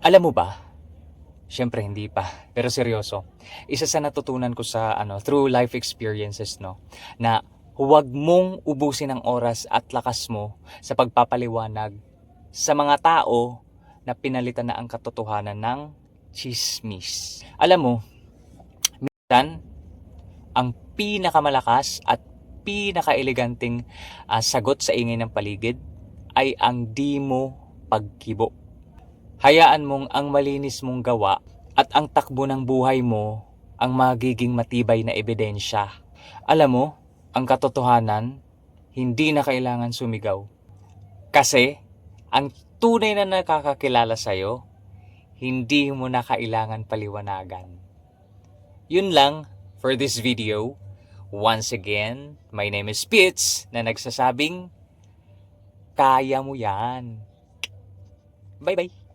Alam mo ba? Siyempre hindi pa, pero seryoso. Isa sa natutunan ko sa through life experiences, no, na huwag mong ubusin ang oras at lakas mo sa pagpapaliwanag sa mga tao na pinalitan na ang katotohanan ng chismis. Alam mo, minsan ang pinakamalakas at pinakaeleganting sagot sa ingay ng paligid ay ang di mo pagkibo. Hayaan mong ang malinis mong gawa at ang takbo ng buhay mo ang magiging matibay na ebidensya. Alam mo, ang katotohanan, hindi na kailangan sumigaw. Kasi, ang tunay na nakakakilala sa'yo, hindi mo na kailangan paliwanagan. Yun lang for this video. Once again, my name is Spitz na nagsasabing, kaya mo yan. Bye-bye!